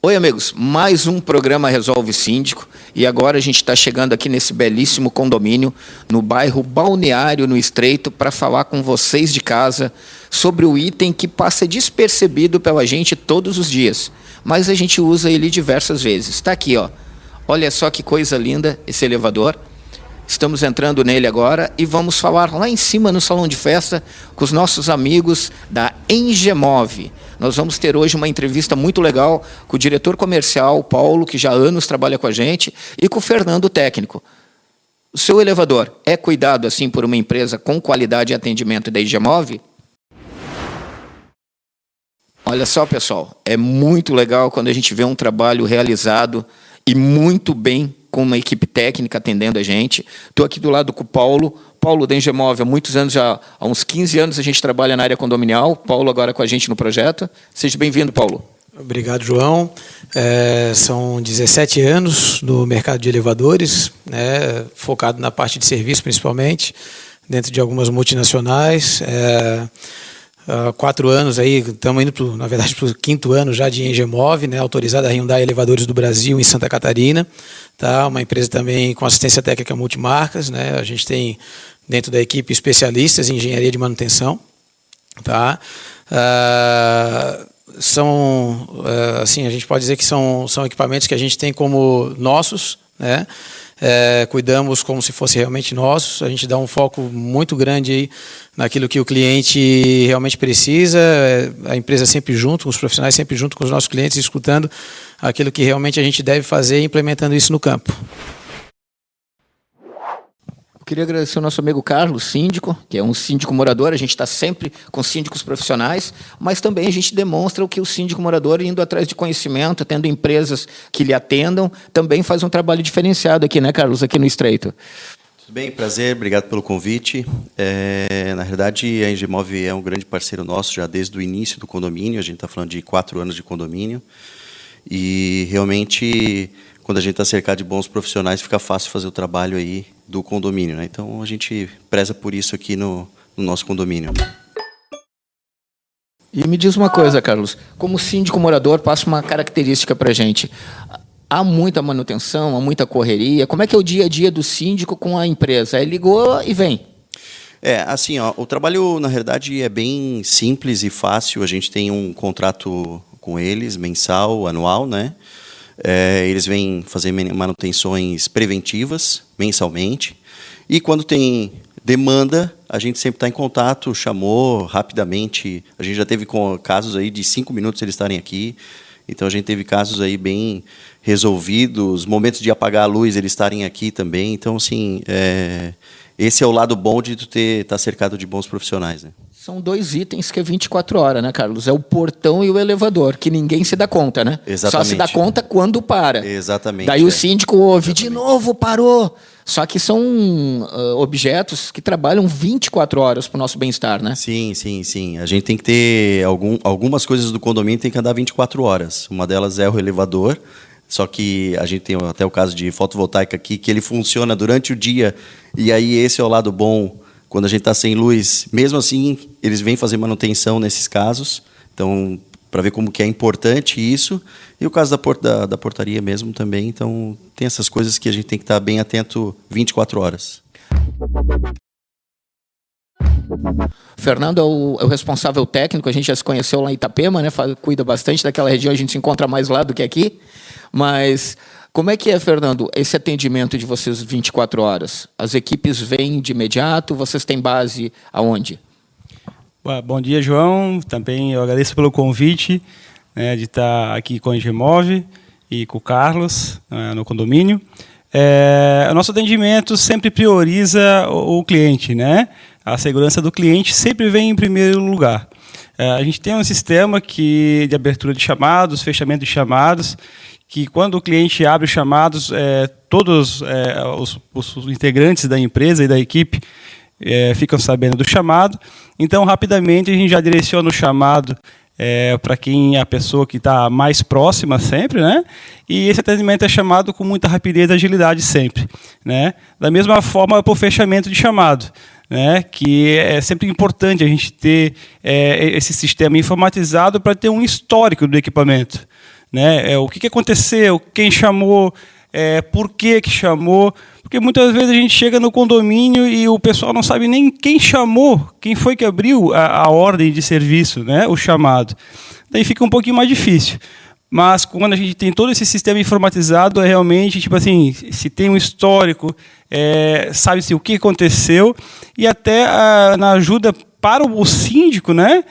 Oi, amigos, mais um programa Resolve Síndico e agora a gente está chegando aqui nesse belíssimo condomínio no bairro Balneário, no Estreito, para falar com vocês de casa sobre o item que passa despercebido pela gente todos os dias, mas a gente usa ele diversas vezes. Está aqui, ó. Olha só que coisa linda esse elevador. Estamos entrando nele agora e vamos falar lá em cima no salão de festa com os nossos amigos da Engemove. Nós vamos ter hoje uma entrevista muito legal com o diretor comercial, Paulo, que já há anos trabalha com a gente, e com o Fernando, o técnico. O seu elevador é cuidado assim por uma empresa com qualidade e atendimento da Engemove? Olha só, pessoal, é muito legal quando a gente vê um trabalho realizado e muito bem com uma equipe técnica atendendo a gente. Estou aqui do lado com o Paulo da Engemove, há muitos anos, já há uns 15 anos a gente trabalha na área condominial. Paulo agora com a gente no projeto. Seja bem-vindo, Paulo. Obrigado, João. São 17 anos no mercado de elevadores, né, focado na parte de serviço principalmente, dentro de algumas multinacionais. Há 4 anos aí, estamos indo, na verdade, para o 5º ano já de Engemove, né, autorizada a Hyundai Elevadores do Brasil em Santa Catarina. Tá, uma empresa também com assistência técnica multimarcas, né, a gente tem dentro da equipe especialistas em engenharia de manutenção. Tá, assim, a gente pode dizer que são equipamentos que a gente tem como nossos, né? Cuidamos como se fosse realmente nossos. A gente dá um foco muito grande aí naquilo que o cliente realmente precisa, a empresa sempre junto, os profissionais sempre junto com os nossos clientes, escutando aquilo que realmente a gente deve fazer e implementando isso no campo. Queria agradecer ao nosso amigo Carlos, síndico, que é um síndico morador. A gente está sempre com síndicos profissionais, mas também a gente demonstra o que o síndico morador, indo atrás de conhecimento, tendo empresas que lhe atendam, também faz um trabalho diferenciado aqui, né, Carlos, aqui no Estreito. Tudo bem, prazer, obrigado pelo convite. Na verdade, a Engemove é um grande parceiro nosso, já desde o início do condomínio. A gente está falando de 4 anos de condomínio, e realmente, quando a gente está cercado de bons profissionais, fica fácil fazer o trabalho aí do condomínio, né? Então, a gente preza por isso aqui no nosso condomínio. E me diz uma coisa, Carlos, como síndico morador, passa uma característica para a gente. Há muita manutenção, há muita correria. Como é que é o dia a dia do síndico com a empresa? Ele ligou e vem. Assim, ó, o trabalho, na verdade, é bem simples e fácil. A gente tem um contrato com eles, mensal, anual, né? Eles vêm fazer manutenções preventivas mensalmente, e quando tem demanda, a gente sempre está em contato, chamou rapidamente. A gente já teve casos aí de 5 minutos eles estarem aqui, então a gente teve casos aí bem resolvidos, momentos de apagar a luz eles estarem aqui também. Então, assim, esse é o lado bom de tu estar cercado de bons profissionais, né? São 2 itens que é 24 horas, né, Carlos? É o portão e o elevador, que ninguém se dá conta, né? Exatamente. Só se dá conta quando para. Exatamente. Daí o síndico ouve, de novo, parou. Só que são objetos que trabalham 24 horas para o nosso bem-estar, né? Sim, sim, sim. A gente tem que ter algumas coisas do condomínio tem que andar 24 horas. Uma delas é o elevador, só que a gente tem até o caso de fotovoltaica aqui, que ele funciona durante o dia, e aí esse é o lado bom. Quando a gente está sem luz, mesmo assim, eles vêm fazer manutenção nesses casos. Então, para ver como que é importante isso. E o caso da portaria mesmo também. Então, tem essas coisas que a gente tem que estar bem atento 24 horas. Fernando é o responsável técnico. A gente já se conheceu lá em Itapema, né? Cuida bastante daquela região, a gente se encontra mais lá do que aqui. Mas como é que é, Fernando, esse atendimento de vocês 24 horas? As equipes vêm de imediato? Vocês têm base aonde? Bom dia, João. Também eu agradeço pelo convite, né, de estar aqui com a Engemove e com o Carlos, no condomínio. O nosso atendimento sempre prioriza o cliente, né? A segurança do cliente sempre vem em primeiro lugar. A gente tem um sistema de abertura de chamados, fechamento de chamados, que quando o cliente abre os chamados, todos os integrantes da empresa e da equipe ficam sabendo do chamado. Então, rapidamente, a gente já direciona o chamado para quem é a pessoa que está mais próxima sempre, né? E esse atendimento é chamado com muita rapidez e agilidade sempre, né? Da mesma forma, para o fechamento de chamado, né? Que é sempre importante a gente ter esse sistema informatizado para ter um histórico do equipamento, né? O que aconteceu, quem chamou, por que chamou, porque muitas vezes a gente chega no condomínio e o pessoal não sabe nem quem chamou, quem foi que abriu a ordem de serviço, né? O chamado. Daí fica um pouquinho mais difícil. Mas quando a gente tem todo esse sistema informatizado, é realmente, tipo assim, se tem um histórico, sabe-se o que aconteceu, e até na ajuda para o síndico, né?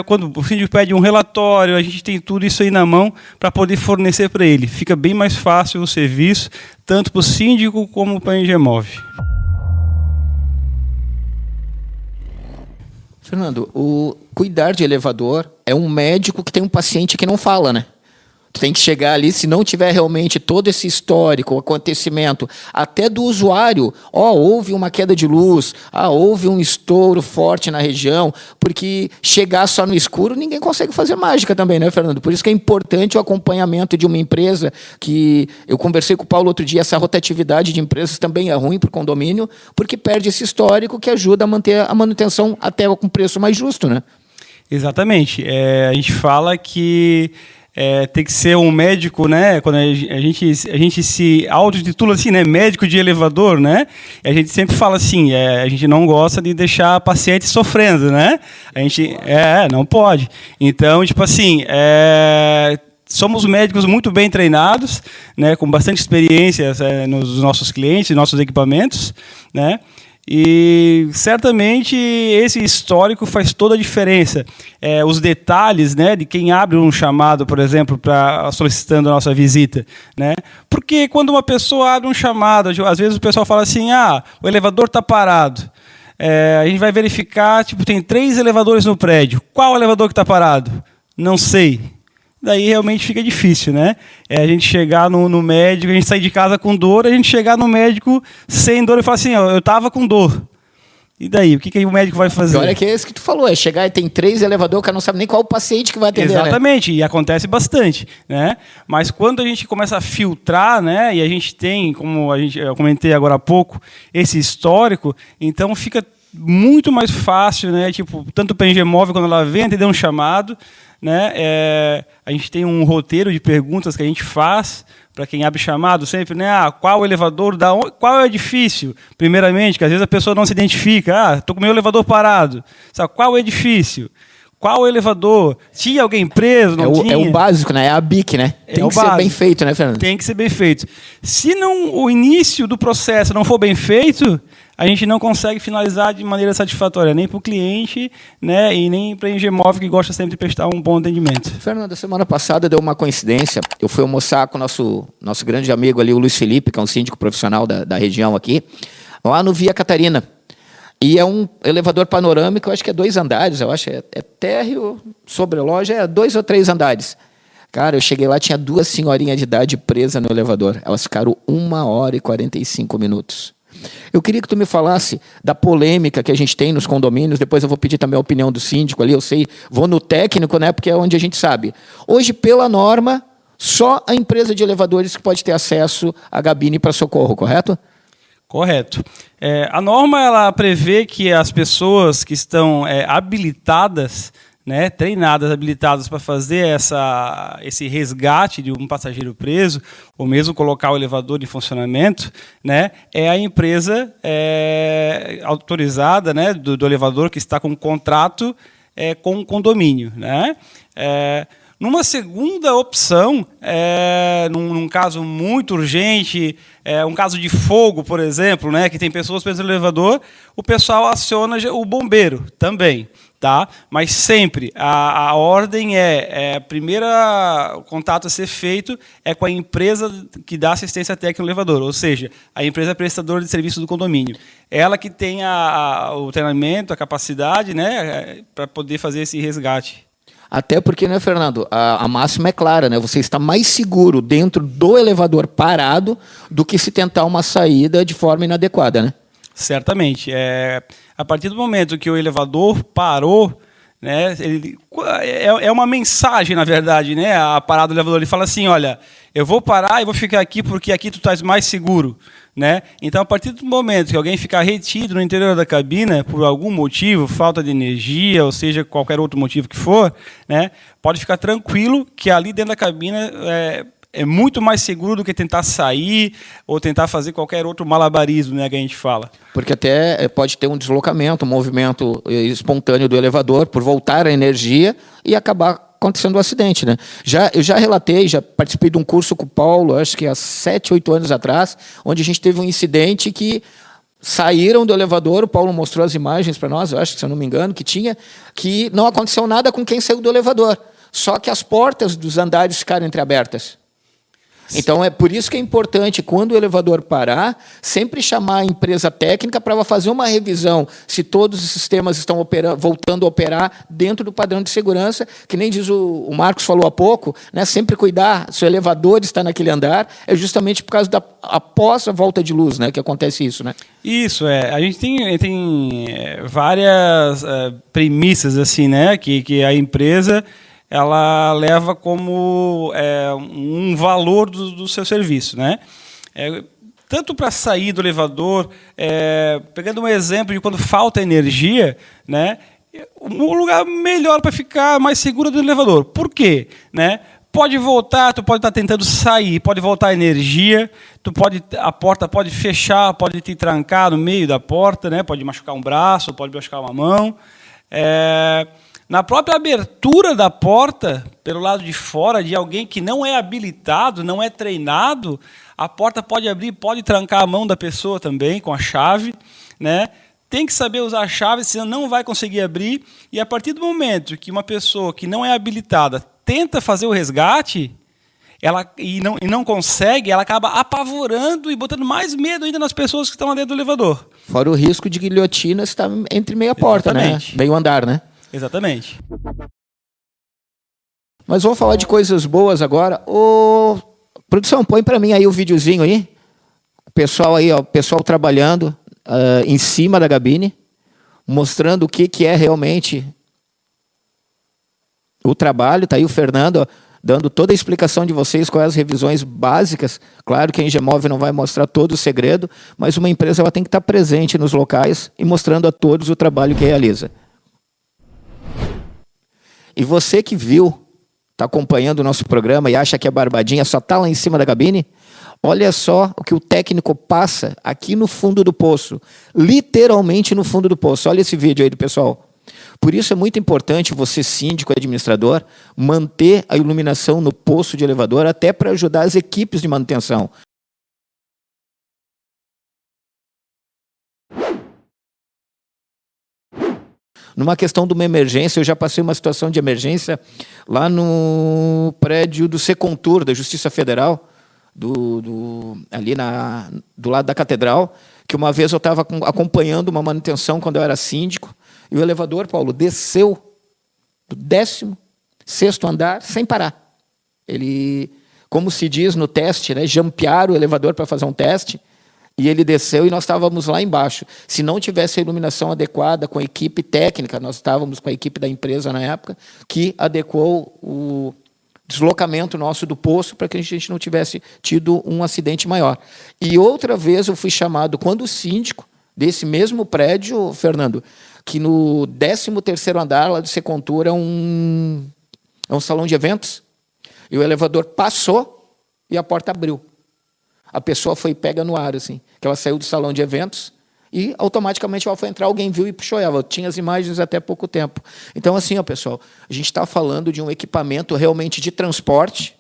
Quando o síndico pede um relatório, a gente tem tudo isso aí na mão para poder fornecer para ele. Fica bem mais fácil o serviço, tanto para o síndico como para a Engemov. Fernando, o cuidar de elevador é um médico que tem um paciente que não fala, né? Tu tem que chegar ali, se não tiver realmente todo esse histórico, o acontecimento, até do usuário, houve uma queda de luz, houve um estouro forte na região, porque chegar só no escuro, ninguém consegue fazer mágica também, né, Fernando? Por isso que é importante o acompanhamento de uma empresa, que eu conversei com o Paulo outro dia, essa rotatividade de empresas também é ruim para o condomínio, porque perde esse histórico que ajuda a manter a manutenção até com preço mais justo, né? Exatamente. A gente fala que tem que ser um médico, né? Quando a gente se auto-intitula assim, né? Médico de elevador, né? E a gente sempre fala assim, a gente não gosta de deixar paciente sofrendo, né? A gente não pode. Então, tipo assim, somos médicos muito bem treinados, né? Com bastante experiência nos nossos clientes, nossos equipamentos, né? E certamente esse histórico faz toda a diferença. Os detalhes, né, de quem abre um chamado, por exemplo, solicitando a nossa visita, né? Porque quando uma pessoa abre um chamado, às vezes o pessoal fala assim, o elevador está parado. A gente vai verificar, tem 3 elevadores no prédio. Qual elevador que está parado? Não sei. Daí realmente fica difícil, né? A gente chegar no médico, a gente sair de casa com dor, a gente chegar no médico sem dor e falar assim, eu estava com dor. E daí, o que o médico vai fazer? Agora é que é isso que tu falou, chegar e tem 3 elevadores, o cara não sabe nem qual o paciente que vai atender. Exatamente, né? E acontece bastante, né? Mas quando a gente começa a filtrar, né, e a gente tem, como eu comentei agora há pouco, esse histórico, então fica muito mais fácil, né? Tanto para a Engemov, quando ela vem atender um chamado, né? A gente tem um roteiro de perguntas que a gente faz para quem abre chamado sempre, né? Qual o elevador, qual é o edifício? Primeiramente, que às vezes a pessoa não se identifica. Estou com o meu elevador parado. Sabe, qual o edifício? Qual o elevador? Tinha alguém preso? Não tinha? É o básico, né? É a BIC, né? Tem que ser bem feito, né, Fernando? Tem que ser bem feito. Se o início do processo não for bem feito, a gente não consegue finalizar de maneira satisfatória, nem para o cliente, né, e nem para a Engemov, que gosta sempre de prestar um bom atendimento. Fernando, semana passada deu uma coincidência. Eu fui almoçar com o nosso grande amigo ali, o Luiz Felipe, que é um síndico profissional da região aqui, lá no Via Catarina. E é um elevador panorâmico, eu acho que é 2 andares, eu acho, é térreo, sobreloja, 2 ou 3 andares. Cara, eu cheguei lá, tinha 2 senhorinhas de idade presas no elevador. Elas ficaram 1 hora e 45 minutos. Eu queria que tu me falasse da polêmica que a gente tem nos condomínios, depois eu vou pedir também a opinião do síndico ali, eu sei, vou no técnico, né, porque é onde a gente sabe. Hoje, pela norma, só a empresa de elevadores que pode ter acesso à gabine para socorro, correto? Correto. A norma ela prevê que as pessoas que estão habilitadas, né, treinadas, habilitadas para fazer esse resgate de um passageiro preso, ou mesmo colocar o elevador em funcionamento, né, é a empresa autorizada, né, do elevador que está com contrato com o condomínio, né? Numa segunda opção, num caso muito urgente, um caso de fogo, por exemplo, né, que tem pessoas presas no elevador, o pessoal aciona o bombeiro também. Tá? Mas sempre a ordem o contato a ser feito é com a empresa que dá assistência técnica no elevador, ou seja, a empresa prestadora de serviço do condomínio. Ela que tem o treinamento, a capacidade, né, para poder fazer esse resgate. Até porque, né, Fernando, a máxima é clara, né? Você está mais seguro dentro do elevador parado do que se tentar uma saída de forma inadequada, né? Certamente. A partir do momento que o elevador parou, né, é uma mensagem, na verdade, né, a parada do elevador. Ele fala assim, olha, eu vou parar e vou ficar aqui porque aqui tu estás mais seguro. né? Então, a partir do momento que alguém ficar retido no interior da cabina, por algum motivo, falta de energia, ou seja, qualquer outro motivo que for, né, pode ficar tranquilo que ali dentro da cabina é muito mais seguro do que tentar sair ou tentar fazer qualquer outro malabarismo, né, que a gente fala. Porque até pode ter um deslocamento, um movimento espontâneo do elevador por voltar a energia e acabar acontecendo um acidente, né? Eu já relatei, já participei de um curso com o Paulo, acho que há 7, 8 anos atrás, onde a gente teve um incidente que saíram do elevador, o Paulo mostrou as imagens para nós, eu acho que, se eu não me engano, que não aconteceu nada com quem saiu do elevador, só que as portas dos andares ficaram entreabertas. Então, é por isso que é importante, quando o elevador parar, sempre chamar a empresa técnica para fazer uma revisão se todos os sistemas estão voltando a operar dentro do padrão de segurança, que nem diz o Marcos falou há pouco, né, sempre cuidar se o elevador está naquele andar, é justamente por causa após a volta de luz, né, que acontece isso. Né? Isso, a gente tem várias premissas assim, né, que a empresa ela leva como um valor do seu serviço, né? Tanto para sair do elevador, pegando um exemplo de quando falta energia, né? Um lugar melhor para ficar mais seguro do elevador. Por quê? Né? Pode voltar, tu pode estar tentando sair, pode voltar a energia, a porta pode fechar, pode te trancar no meio da porta, né? Pode machucar um braço, pode machucar uma mão. Na própria abertura da porta, pelo lado de fora, de alguém que não é habilitado, não é treinado, a porta pode abrir, pode trancar a mão da pessoa também, com a chave, né? Tem que saber usar a chave, senão não vai conseguir abrir. E a partir do momento que uma pessoa que não é habilitada tenta fazer o resgate, e não consegue, ela acaba apavorando e botando mais medo ainda nas pessoas que estão lá dentro do elevador. Fora o risco de guilhotina estar entre meia porta, Exatamente. Né? Meio andar, né? Exatamente. Mas vamos falar de coisas boas agora. Produção, põe para mim aí o videozinho aí. O pessoal aí, ó, o pessoal trabalhando em cima da cabine, mostrando o que é realmente o trabalho. Tá aí o Fernando, ó, dando toda a explicação de vocês, quais as revisões básicas. Claro que a Engemove não vai mostrar todo o segredo, mas uma empresa ela tem que estar presente nos locais e mostrando a todos o trabalho que realiza. E você que viu, está acompanhando o nosso programa e acha que a barbadinha só está lá em cima da cabine, olha só o que o técnico passa aqui no fundo do poço, literalmente no fundo do poço. Olha esse vídeo aí do pessoal. Por isso é muito importante você, síndico e administrador, manter a iluminação no poço de elevador, até para ajudar as equipes de manutenção. Numa questão de uma emergência, eu já passei uma situação de emergência lá no prédio do Secontur, da Justiça Federal, ali do lado da Catedral, que uma vez eu estava acompanhando uma manutenção quando eu era síndico, e o elevador, Paulo, desceu do 16º andar sem parar. Ele, como se diz no teste, né, jampearam o elevador para fazer um teste, e ele desceu e nós estávamos lá embaixo. Se não tivesse a iluminação adequada com a equipe técnica, nós estávamos com a equipe da empresa na época, que adequou o deslocamento nosso do poço para que a gente não tivesse tido um acidente maior. E outra vez eu fui chamado, quando o síndico desse mesmo prédio, Fernando, que no 13º andar lá do Secontur é um salão de eventos, e o elevador passou e a porta abriu. A pessoa foi pega no ar, assim, que ela saiu do salão de eventos e automaticamente ela foi entrar, alguém viu e puxou ela. Eu tinha as imagens até pouco tempo. Então, assim, ó, pessoal, a gente está falando de um equipamento realmente de transporte.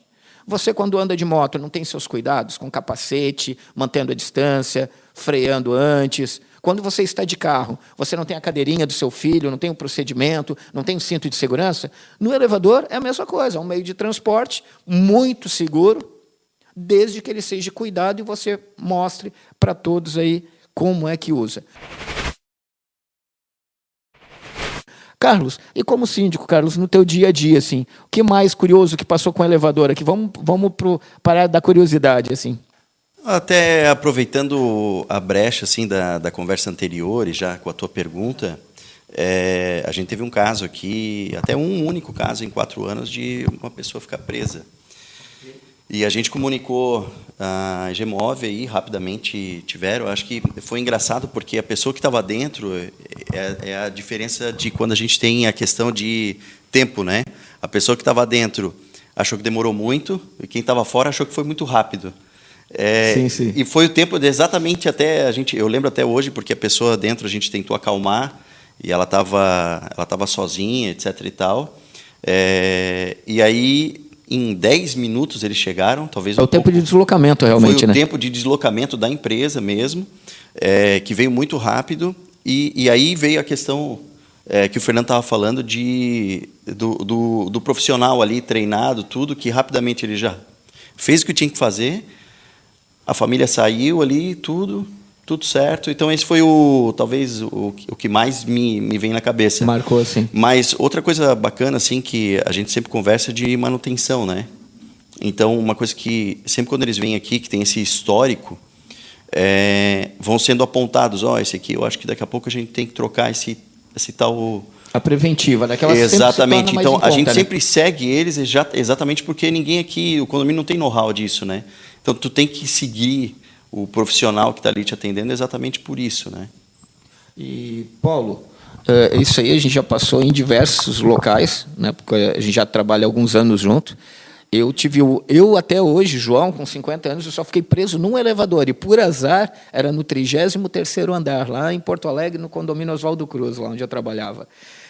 Você, quando anda de moto, não tem seus cuidados com capacete, mantendo a distância, freando antes. Quando você está de carro, você não tem a cadeirinha do seu filho, não tem um procedimento, não tem um cinto de segurança. No elevador é a mesma coisa, é um meio de transporte muito seguro, desde que ele seja cuidado e você mostre para todos aí como é que usa. Carlos, e como síndico, Carlos, no teu dia a dia, assim, o que mais curioso que passou com o elevador aqui? Vamos parar da curiosidade, assim. Até aproveitando a brecha assim, da conversa anterior e já com a tua pergunta, a gente teve um caso aqui, até um único caso em 4 anos, de uma pessoa ficar presa. E a gente comunicou a Gemove aí, rapidamente tiveram. Acho que foi engraçado porque a pessoa que estava dentro é a diferença de quando a gente tem a questão de tempo, né? A pessoa que estava dentro achou que demorou muito e quem estava fora achou que foi muito rápido. Sim. E foi o tempo de exatamente até eu lembro até hoje porque a pessoa dentro a gente tentou acalmar e ela estava sozinha, etc e tal. E aí em 10 minutos eles chegaram, talvez o tempo de deslocamento realmente, foi né? O tempo de deslocamento da empresa mesmo, que veio muito rápido e aí veio a questão que o Fernando estava falando do profissional ali treinado, tudo que rapidamente ele já fez o que tinha que fazer. A família saiu ali, tudo certo. Então, esse foi talvez o que mais me vem na cabeça. Marcou, assim. Mas outra coisa bacana, assim, que a gente sempre conversa de manutenção, né? Então, uma coisa que sempre quando eles vêm aqui, que tem esse histórico, vão sendo apontados. Esse aqui, eu acho que daqui a pouco a gente tem que trocar esse tal... A preventiva, né? Que ela exatamente. Sempre se torna então, mais em conta, a gente né? sempre segue eles exatamente porque ninguém aqui, o condomínio não tem know-how disso, né? Então, tu tem que seguir o profissional que está ali te atendendo exatamente por isso, né? E, Paulo, isso aí a gente já passou em diversos locais, né? Porque a gente já trabalha há alguns anos junto. Eu até hoje, João, com 50 anos, eu só fiquei preso num elevador. E, por azar, era no 33º andar, lá em Porto Alegre, no condomínio Oswaldo Cruz, lá onde eu trabalhava.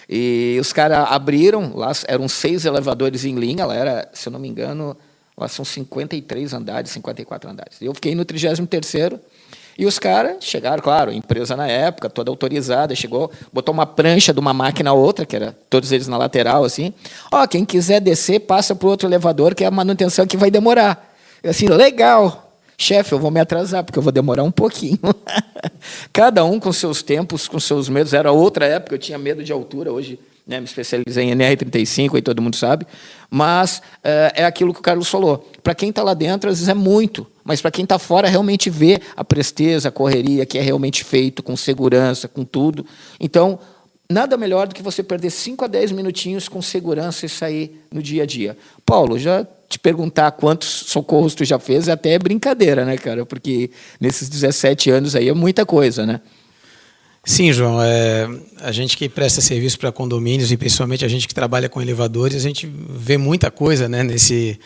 E os caras abriram, lá eram 6 elevadores em linha, lá era, se eu não me engano... Lá são 53 andares, 54 andares. Eu fiquei no 33º e os caras chegaram, claro, empresa na época, toda autorizada, chegou, botou uma prancha de uma máquina a outra, que era todos eles na lateral, assim. Quem quiser descer, passa para o outro elevador, que é a manutenção que vai demorar. Eu assim, legal, chefe, eu vou me atrasar, porque eu vou demorar um pouquinho. Cada um com seus tempos, com seus medos. Era outra época, eu tinha medo de altura, hoje... né, me especializei em NR35, aí todo mundo sabe, mas é aquilo que o Carlos falou. Para quem está lá dentro, às vezes é muito, mas para quem está fora, realmente vê a presteza, a correria, que é realmente feito com segurança, com tudo. Então, nada melhor do que você perder 5 a 10 minutinhos com segurança e sair no dia a dia. Paulo, já te perguntar quantos socorros tu já fez, é até brincadeira, né, cara? Porque nesses 17 anos aí é muita coisa, né? Sim, João. A gente que presta serviço para condomínios e principalmente a gente que trabalha com elevadores, a gente vê muita coisa, né, nesse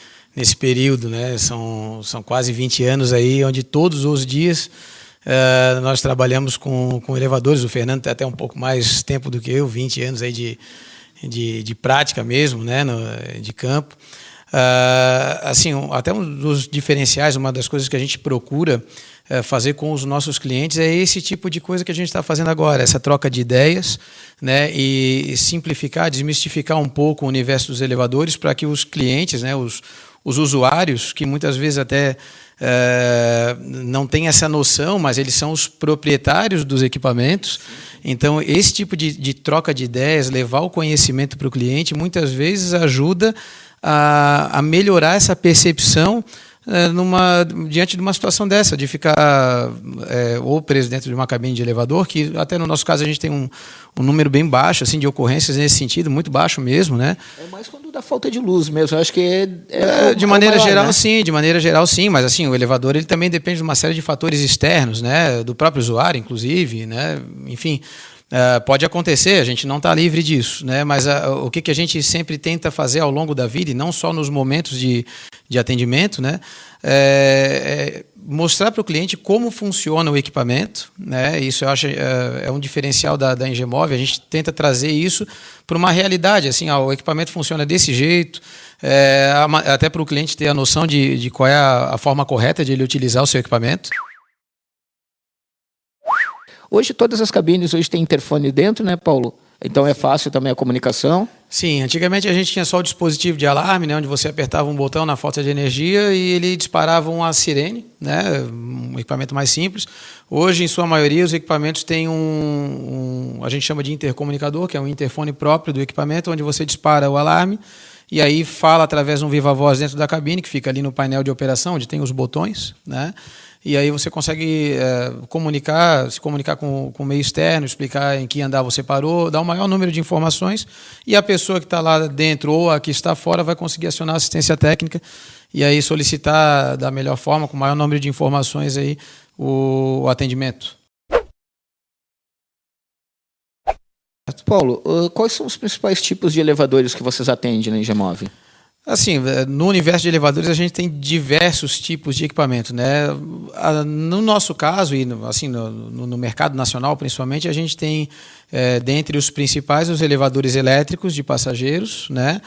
período, né? São quase 20 anos aí, onde todos os dias nós trabalhamos com elevadores. O Fernando tem até um pouco mais tempo do que eu, 20 anos aí de prática mesmo, né, de campo. Assim, até um dos diferenciais, uma das coisas que a gente procura fazer com os nossos clientes é esse tipo de coisa que a gente está fazendo agora, essa troca de ideias, né, e simplificar, desmistificar um pouco o universo dos elevadores para que os clientes, né, os usuários, que muitas vezes até não têm essa noção, mas eles são os proprietários dos equipamentos. Então, esse tipo de troca de ideias, levar o conhecimento para o cliente, muitas vezes ajuda a melhorar essa percepção diante de uma situação dessa, de ficar ou preso dentro de uma cabine de elevador, que até no nosso caso a gente tem um número bem baixo assim, de ocorrências nesse sentido, muito baixo mesmo, né? É mais quando dá falta de luz mesmo, eu acho que de maneira maior, geral, né? Sim, de maneira geral sim, mas assim, o elevador ele também depende de uma série de fatores externos, né? Do próprio usuário, inclusive, né? Enfim, pode acontecer, a gente não está livre disso, né? Mas o que a gente sempre tenta fazer ao longo da vida, e não só nos momentos de atendimento, né? Mostrar para o cliente como funciona o equipamento, né? Isso eu acho é um diferencial da Engemove. A gente tenta trazer isso para uma realidade, assim, o equipamento funciona desse jeito, até para o cliente ter a noção de qual é a forma correta de ele utilizar o seu equipamento. Hoje todas as cabines hoje têm interfone dentro, né, Paulo? Então é fácil também a comunicação. Sim, antigamente a gente tinha só o dispositivo de alarme, né, onde você apertava um botão na falta de energia e ele disparava uma sirene, né, um equipamento mais simples. Hoje, em sua maioria, os equipamentos têm a gente chama de intercomunicador, que é um interfone próprio do equipamento, onde você dispara o alarme e aí fala através de um viva-voz dentro da cabine, que fica ali no painel de operação, onde tem os botões, né? E aí você consegue se comunicar com o meio externo, explicar em que andar você parou, dar o maior número de informações, e a pessoa que está lá dentro ou a que está fora vai conseguir acionar assistência técnica e aí solicitar da melhor forma, com o maior número de informações aí, o atendimento. Paulo, quais são os principais tipos de elevadores que vocês atendem na Engemove? Assim, no universo de elevadores a gente tem diversos tipos de equipamento, né? No nosso caso e assim no mercado nacional principalmente, a gente tem dentre os principais os elevadores elétricos de passageiros, né?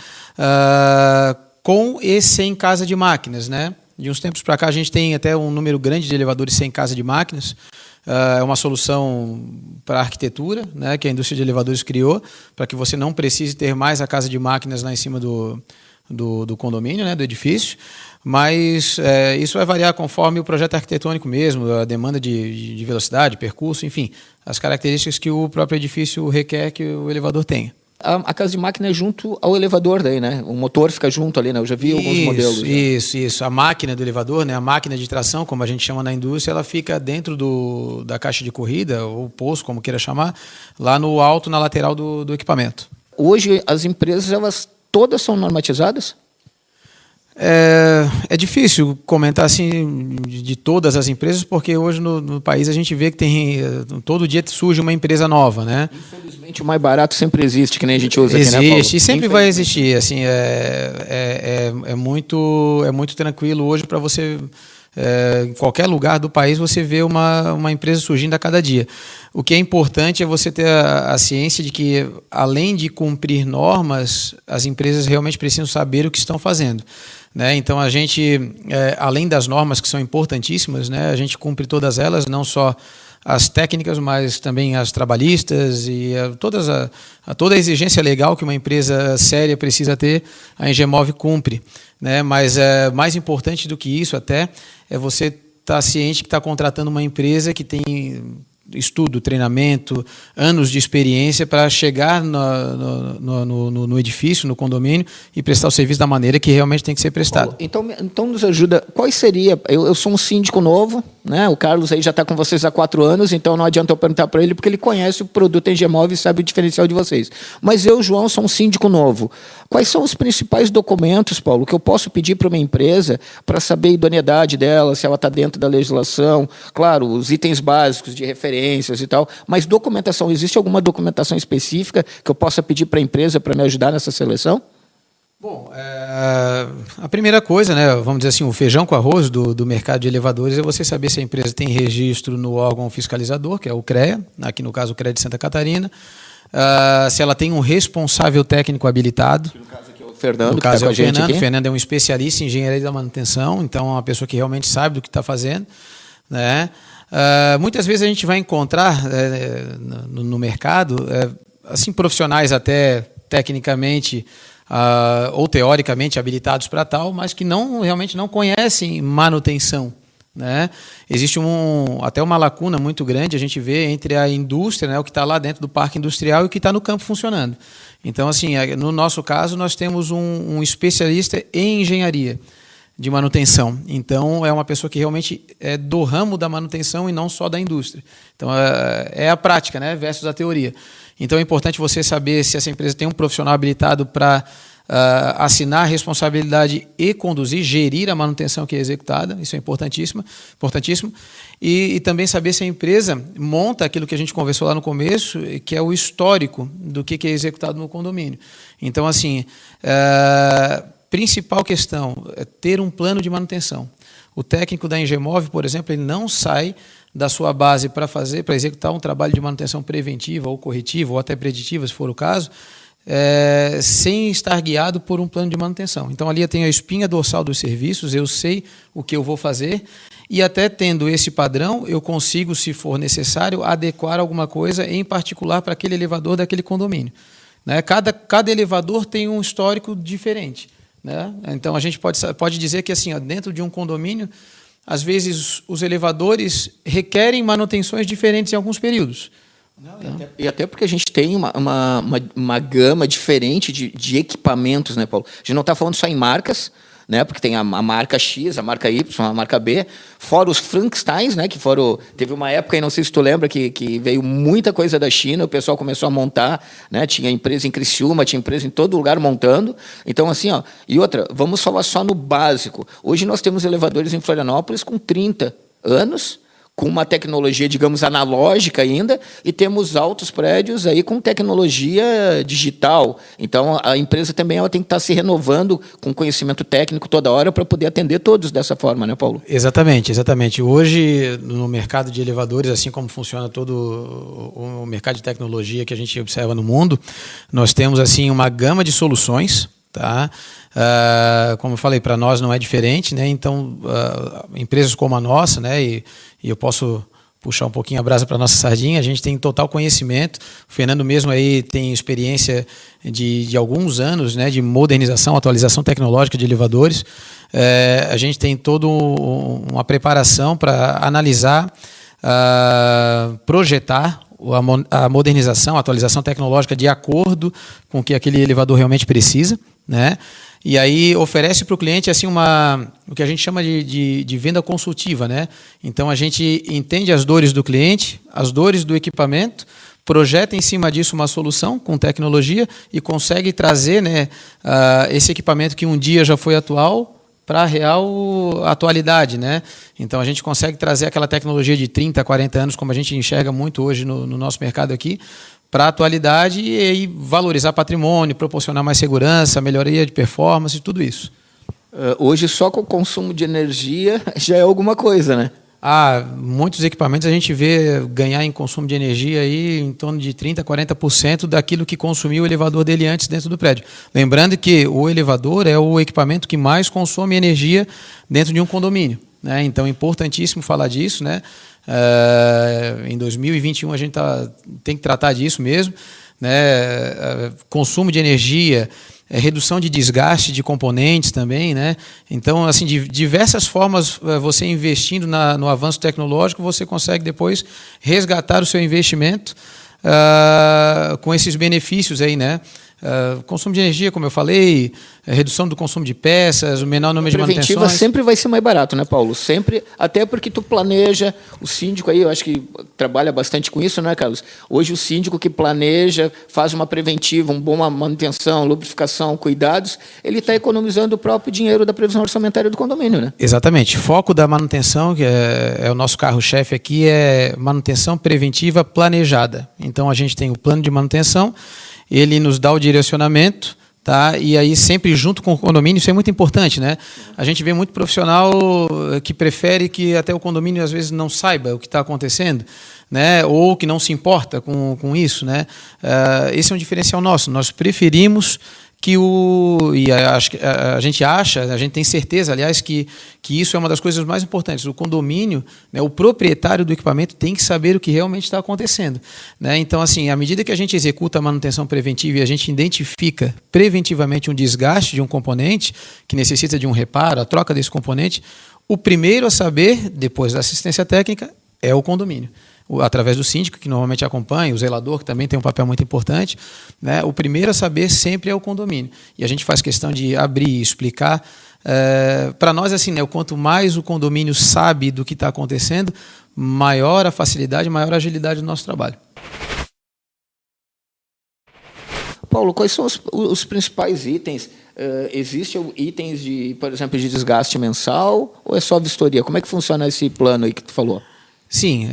Com e sem casa de máquinas, né? De uns tempos para cá a gente tem até um número grande de elevadores sem casa de máquinas. É uma solução para a arquitetura, né, que a indústria de elevadores criou, para que você não precise ter mais a casa de máquinas lá em cima do condomínio, né, do edifício, mas isso vai variar conforme o projeto arquitetônico mesmo, a demanda de velocidade, percurso, enfim, as características que o próprio edifício requer que o elevador tenha. A casa de máquina é junto ao elevador daí, né? O motor fica junto ali, né? Eu já vi alguns modelos. Isso. A máquina do elevador, né? A máquina de tração, como a gente chama na indústria, ela fica dentro da caixa de corrida, ou poço, como queira chamar, lá no alto, na lateral do equipamento. Hoje, as empresas, elas todas são normatizadas? É difícil comentar assim de todas as empresas, porque hoje no país a gente vê que todo dia surge uma empresa nova, né? Infelizmente o mais barato sempre existe, que nem a gente usa aqui, né, Paulo? Existe e sempre vai existir. Assim, é muito tranquilo hoje para você... em qualquer lugar do país você vê uma empresa surgindo a cada dia. O que é importante é você ter a ciência de que, além de cumprir normas, as empresas realmente precisam saber o que estão fazendo, né? Então, a gente, além das normas que são importantíssimas, né, a gente cumpre todas elas, não só as técnicas, mas também as trabalhistas e toda a exigência legal que uma empresa séria precisa ter, a Engemove cumpre, né? Mas mais importante do que isso até é você estar ciente que está contratando uma empresa que tem estudo, treinamento, anos de experiência para chegar no edifício, no condomínio e prestar o serviço da maneira que realmente tem que ser prestado. Então nos ajuda, quais seria, eu sou um síndico novo, né? O Carlos aí já está com vocês há 4 anos, então não adianta eu perguntar para ele, porque ele conhece o produto Engemove e sabe o diferencial de vocês. Mas eu, João, sou um síndico novo. Quais são os principais documentos, Paulo, que eu posso pedir para uma empresa para saber a idoneidade dela, se ela está dentro da legislação? Claro, os itens básicos de referências e tal, mas documentação, existe alguma documentação específica que eu possa pedir para a empresa para me ajudar nessa seleção? Bom, a primeira coisa, né, vamos dizer assim, o feijão com arroz do mercado de elevadores é você saber se a empresa tem registro no órgão fiscalizador, que é o CREA, aqui no caso o CREA de Santa Catarina, se ela tem um responsável técnico habilitado. No caso aqui é o Fernando, no caso que tá com a gente Fernando. aqui. O Fernando é um especialista em engenharia da manutenção, então é uma pessoa que realmente sabe do que está fazendo, né? Muitas vezes a gente vai encontrar no mercado assim, profissionais até tecnicamente ou teoricamente habilitados para tal, mas que realmente não conhecem manutenção, né? Existe até uma lacuna muito grande, a gente vê, entre a indústria, né, o que está lá dentro do parque industrial e o que está no campo funcionando. Então, assim, no nosso caso, nós temos um especialista em engenharia de manutenção. Então, é uma pessoa que realmente é do ramo da manutenção e não só da indústria. Então, é a prática, né, versus a teoria. Então, é importante você saber se essa empresa tem um profissional habilitado para assinar a responsabilidade e conduzir, gerir a manutenção que é executada. Isso é importantíssimo. E também saber se a empresa monta aquilo que a gente conversou lá no começo, que é o histórico do que é executado no condomínio. Então, assim, principal questão é ter um plano de manutenção. O técnico da Engemove, por exemplo, ele não sai da sua base para executar um trabalho de manutenção preventiva ou corretiva ou até preditiva, se for o caso, sem estar guiado por um plano de manutenção. Então, ali eu tenho a espinha dorsal dos serviços, eu sei o que eu vou fazer e até tendo esse padrão, eu consigo, se for necessário, adequar alguma coisa em particular para aquele elevador daquele condomínio, né? Cada elevador tem um histórico diferente, né? Então, a gente pode dizer que assim, dentro de um condomínio, às vezes os elevadores requerem manutenções diferentes em alguns períodos. E até porque a gente tem uma gama diferente de equipamentos, né, Paulo? A gente não está falando só em marcas, né? Porque tem a marca X, a marca Y, a marca B, fora os Frankensteins, né? Que foram, teve uma época, e não sei se tu lembra, que veio muita coisa da China, o pessoal começou a montar, né? Tinha empresa em Criciúma, tinha empresa em todo lugar montando. Então, assim, ó, e outra, vamos falar só no básico. Hoje nós temos elevadores em Florianópolis com 30 anos, com uma tecnologia, digamos, analógica ainda, e temos altos prédios aí com tecnologia digital. Então, a empresa também ela tem que estar se renovando com conhecimento técnico toda hora para poder atender todos dessa forma, né, Paulo? Exatamente, exatamente. Hoje, no mercado de elevadores, assim como funciona todo o mercado de tecnologia que a gente observa no mundo, nós temos assim uma gama de soluções. Tá? Como eu falei, para nós não é diferente, né? Então, empresas como a nossa, né? E eu posso puxar um pouquinho a brasa para a nossa sardinha, a gente tem total conhecimento. O Fernando mesmo aí tem experiência de alguns anos, né? De modernização, atualização tecnológica de elevadores. A gente tem toda uma preparação para analisar, projetar a modernização, a atualização tecnológica de acordo com o que aquele elevador realmente precisa, né? E aí oferece para o cliente assim o que a gente chama de venda consultiva, né? Então a gente entende as dores do cliente, as dores do equipamento, projeta em cima disso uma solução com tecnologia e consegue trazer, né, esse equipamento que um dia já foi atual para a real atualidade, né? Então a gente consegue trazer aquela tecnologia de 30, 40 anos, como a gente enxerga muito hoje no nosso mercado aqui, para a atualidade e aí valorizar patrimônio, proporcionar mais segurança, melhoria de performance, tudo isso. Hoje só com o consumo de energia já é alguma coisa, né? Muitos equipamentos a gente vê ganhar em consumo de energia aí em torno de 30%, 40% daquilo que consumiu o elevador dele antes dentro do prédio. Lembrando que o elevador é o equipamento que mais consome energia dentro de um condomínio, né? Então é importantíssimo falar disso, né? Em 2021 a gente tem que tratar disso mesmo, né? Consumo de energia, redução de desgaste de componentes também, né? Então, assim, de diversas formas, você investindo no avanço tecnológico, você consegue depois resgatar o seu investimento com esses benefícios aí, né? Consumo de energia, como eu falei, redução do consumo de peças, o menor número de manutenções. Preventiva sempre vai ser mais barato, né, Paulo? Sempre, até porque tu planeja, o síndico aí, eu acho que trabalha bastante com isso, né, Carlos? Hoje o síndico que planeja, faz uma preventiva, uma boa manutenção, lubrificação, cuidados, ele está economizando o próprio dinheiro da previsão orçamentária do condomínio, né? Exatamente. Foco da manutenção, que é o nosso carro-chefe aqui, é manutenção preventiva planejada. Então a gente tem o plano de manutenção, ele nos dá o direcionamento, tá? E aí sempre junto com o condomínio, isso é muito importante, né? A gente vê muito profissional que prefere que até o condomínio às vezes não saiba o que está acontecendo, né? Ou que não se importa com isso, né? Esse é um diferencial nosso. Nós preferimos que a gente tem certeza, aliás, que isso é uma das coisas mais importantes. O condomínio, né, o proprietário do equipamento tem que saber o que realmente está acontecendo, né? Então, assim, à medida que a gente executa a manutenção preventiva e a gente identifica preventivamente um desgaste de um componente que necessita de um reparo, a troca desse componente, o primeiro a saber, depois da assistência técnica, é o condomínio. Através do síndico, que normalmente acompanha, o zelador, que também tem um papel muito importante, né? O primeiro a saber sempre é o condomínio. E a gente faz questão de abrir e explicar. Para nós, assim, né? Quanto mais o condomínio sabe do que está acontecendo, maior a facilidade, maior a agilidade do nosso trabalho. Paulo, quais são os principais itens? Existem itens, por exemplo, de desgaste mensal ou é só vistoria? Como é que funciona esse plano aí que tu falou? Sim,